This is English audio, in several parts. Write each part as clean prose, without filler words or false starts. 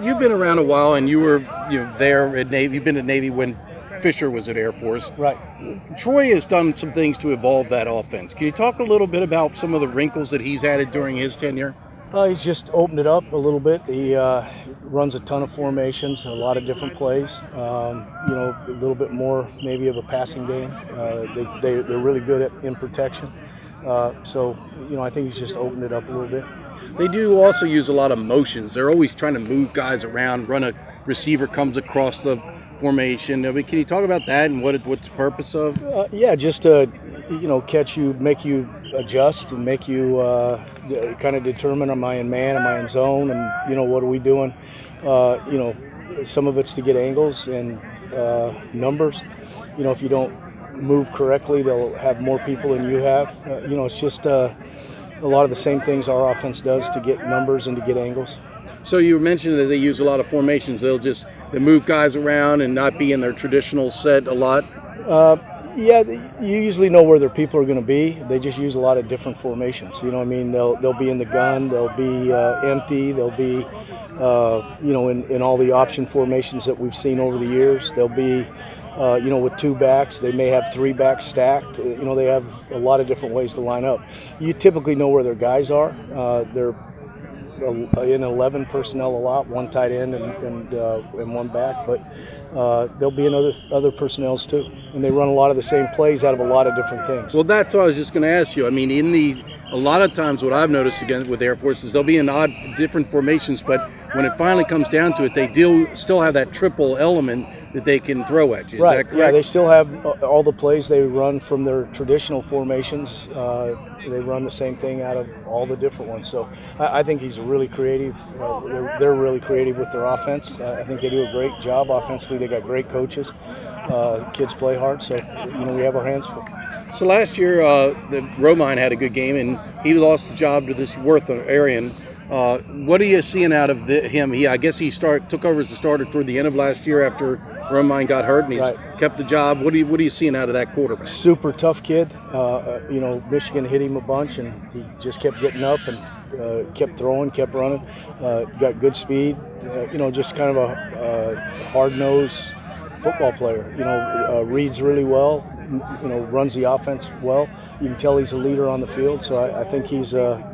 You've been around a while, and you were there at Navy. You've been at Navy when Fisher was at Air Force. Right. Troy has done some things to evolve that offense. Can you talk a little bit about some of the wrinkles that he's added during his tenure? He's just opened it up a little bit. He runs a ton of formations, a lot of different plays. A little bit more maybe of a passing game. They're really good in protection. I think he's just opened it up a little bit. They do also use a lot of motions. They're always trying to move guys around, run a receiver comes across the formation. I mean, can you talk about that and what's the purpose of? Just to catch you, make you adjust, and make you kind of determine, am I in man, am I in zone, and what are we doing? Some of it's to get angles and numbers. If you don't move correctly, they'll have more people than you have. It's just a lot of the same things our offense does to get numbers and to get angles. So you mentioned that they use a lot of formations. They move guys around and not be in their traditional set a lot. You usually know where their people are going to be. They just use a lot of different formations. You know what I mean? They'll be in the gun. They'll be empty. They'll be in all the option formations that we've seen over the years. They'll be with two backs. They may have three backs stacked. They have a lot of different ways to line up. You typically know where their guys are. They're in 11 personnel a lot, one tight end and one back, but they'll be in other personnels too, and they run a lot of the same plays out of a lot of different things. Well, that's what I was just going to ask you. I mean, a lot of times what I've noticed again with Air Force is they'll be in different formations, but when it finally comes down to it, they still have that triple element that they can throw at you. Is right. that correct? Yeah, they still have all the plays they run from their traditional formations. They run the same thing out of all the different ones. So I think he's really creative. They're really creative with their offense. I think they do a great job offensively. They got great coaches. Kids play hard, so we have our hands full. So last year, the Romine had a good game, and he lost the job to this Worth-Arian. What are you seeing out of him? I guess he took over as the starter toward the end of last year after Romine got hurt, and he's kept the job. What are you seeing out of that quarterback? Super tough kid. Michigan hit him a bunch, and he just kept getting up and kept throwing, kept running. Got good speed. Just kind of a hard-nosed football player. Reads really well. Runs the offense well. You can tell he's a leader on the field. So I think he's one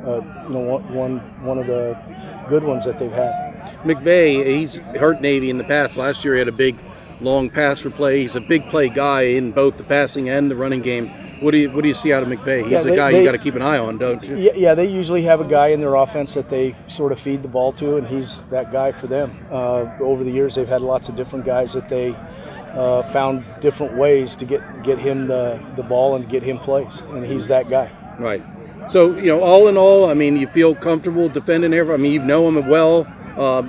of the good ones that they've had. McVay, he's hurt Navy in the past. Last year he had a big, long pass for play. He's a big play guy in both the passing and the running game. What do you see out of McVay? He's a guy you got to keep an eye on, don't you? Yeah, they usually have a guy in their offense that they sort of feed the ball to, and he's that guy for them. Over the years, they've had lots of different guys that they found different ways to get him the ball and get him plays, and he's that guy. Right. So, all in all, I mean, you feel comfortable defending everyone. I mean, you know him well.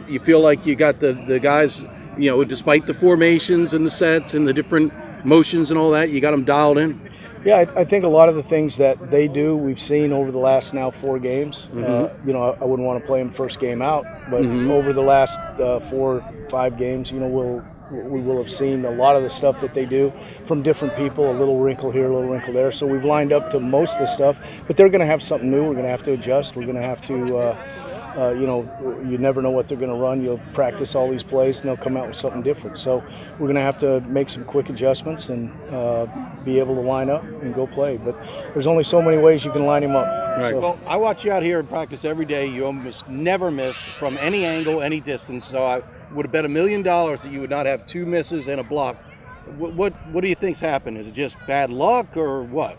You feel like you got the guys, despite the formations and the sets and the different motions and all that, you got them dialed in? Yeah, I think a lot of the things that they do, we've seen over the last now 4 games. Mm-hmm. I wouldn't want to play them first game out, but over the last 4 or 5 games, we will have seen a lot of the stuff that they do from different people, a little wrinkle here, a little wrinkle there. So we've lined up to most of the stuff, but they're going to have something new. We're going to have to adjust. We're going to have to, you never know what they're going to run. You'll practice all these plays, and they'll come out with something different. So we're going to have to make some quick adjustments and be able to line up and go play. But there's only so many ways you can line him up. Right. So. Well, I watch you out here in practice every day. You almost never miss from any angle, any distance. So I would have bet $1 million that you would not have 2 misses and a block. What do you think's happened? Is it just bad luck or what?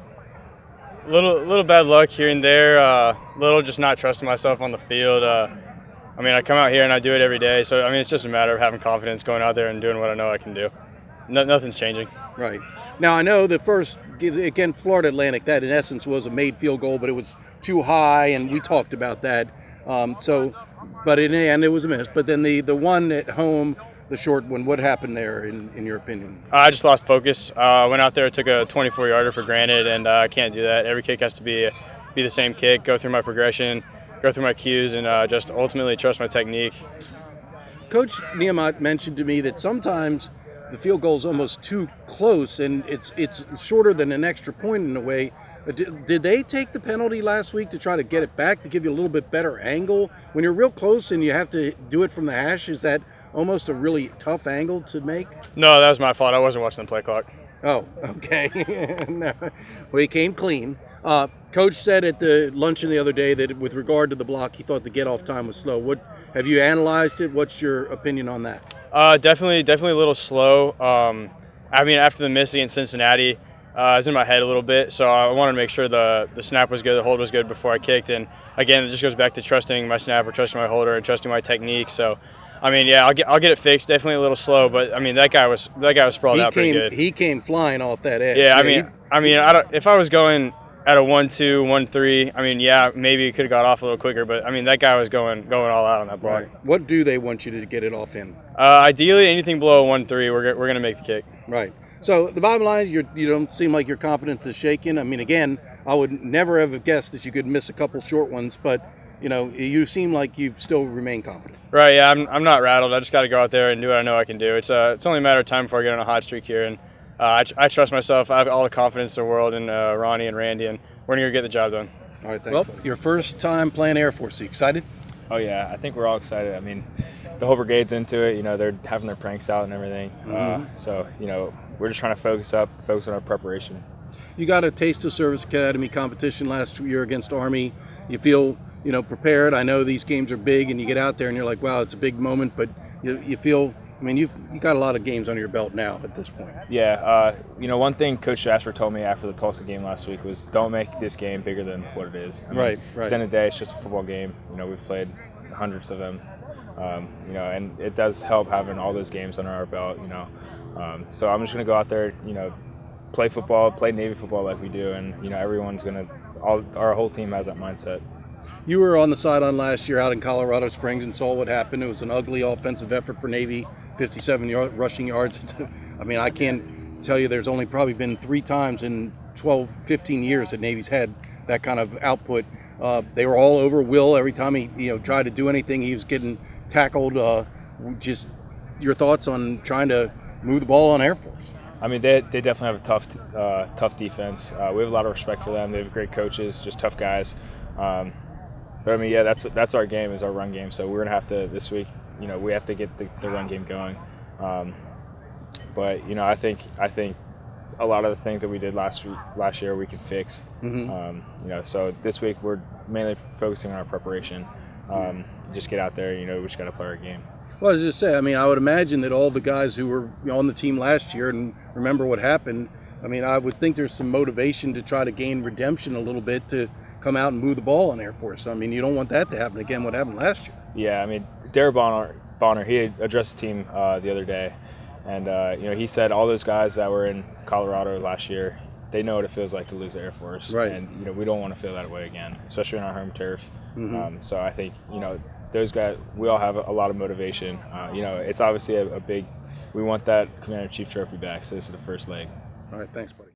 Little bad luck here and there. Little just not trusting myself on the field. I come out here and I do it every day. So it's just a matter of having confidence, going out there and doing what I know I can do. Nothing's changing. Right. Now I know the first against Florida Atlantic, that in essence was a made field goal, but it was too high, and we talked about that. But in the end, it was a miss. But then the one at home, the short one, what happened there in your opinion? I just lost focus. Went out there, took a 24-yarder for granted, and I can't do that. Every kick has to be the same kick, go through my progression, go through my cues, and just ultimately trust my technique. Coach Niemann mentioned to me that sometimes the field goal is almost too close, and it's shorter than an extra point in a way. Did they take the penalty last week to try to get it back to give you a little bit better angle? When you're real close and you have to do it from the hash, is that almost a really tough angle to make? No, that was my fault. I wasn't watching the play clock. Oh, okay. No. Well, he came clean. Coach said at the luncheon the other day that with regard to the block, he thought the get-off time was slow. What have you analyzed it? What's your opinion on that? Definitely a little slow. I mean, after the miss against Cincinnati, it was in my head a little bit, so I wanted to make sure the snap was good, the hold was good before I kicked. And again, it just goes back to trusting my snapper, trusting my holder, and trusting my technique. So, I mean, yeah, I'll get it fixed. Definitely a little slow, but I mean, that guy was sprawled out pretty good. He came flying off that edge. Yeah, I mean, if I was going at a 1-2, 1-3, I mean, yeah, maybe it could have got off a little quicker, but I mean, that guy was going all out on that block. Right. What do they want you to get it off in? Ideally, anything below 1-3, we're gonna make the kick. Right. So the bottom line is you don't seem like your confidence is shaken. I mean, again, I would never have guessed that you could miss a couple short ones, but you seem like you still remain confident. Right. Yeah, I'm not rattled. I just got to go out there and do what I know I can do. It's only a matter of time before I get on a hot streak here, and I trust myself. I have all the confidence in the world in Ronnie and Randy, and we're gonna get the job done. All right. Thanks. Well, your first time playing Air Force. Are you excited? Oh yeah, I think we're all excited. I mean, the whole brigade's into it. They're having their pranks out and everything. So we're just trying to focus on our preparation. You got a Taste of Service Academy competition last year against Army. You feel prepared. I know these games are big, and you get out there and you're like, wow, it's a big moment. But you feel. I mean, you got a lot of games under your belt now at this point. Yeah. One thing Coach Jasper told me after the Tulsa game last week was don't make this game bigger than what it is. I mean, right. At the end of the day, it's just a football game. We've played hundreds of them. And it does help having all those games under our belt. So I'm just gonna go out there, play football, play Navy football like we do, and our whole team has that mindset. You were on the sideline last year out in Colorado Springs and saw what happened. It was an ugly offensive effort for Navy, 57 rushing yards. I mean, I can't tell you there's only probably been 3 times in 12, 15 years that Navy's had that kind of output. They were all over Will every time he tried to do anything. He was getting tackled. Just your thoughts on trying to move the ball on Air Force? I mean, they definitely have a tough defense. We have a lot of respect for them. They have great coaches, just tough guys. But I mean, yeah, that's our game, is our run game. So we're gonna have to this week. We have to get the run game going. But I think a lot of the things that we did last year we can fix. So this week we're mainly focusing on our preparation. Just get out there. We just got to play our game. Well, I was just saying, I mean, I would imagine that all the guys who were on the team last year and remember what happened, I mean, I would think there's some motivation to try to gain redemption a little bit to come out and move the ball on Air Force. I mean, you don't want that to happen again, what happened last year. Yeah, I mean, Derek Bonner, he had addressed the team the other day, and he said all those guys that were in Colorado last year, they know what it feels like to lose the Air Force. Right. And we don't want to feel that way again, especially in our home turf. So I think those guys, we all have a lot of motivation. It's obviously a big. We want that Commander-in-Chief trophy back. So this is the first leg. All right, thanks, buddy.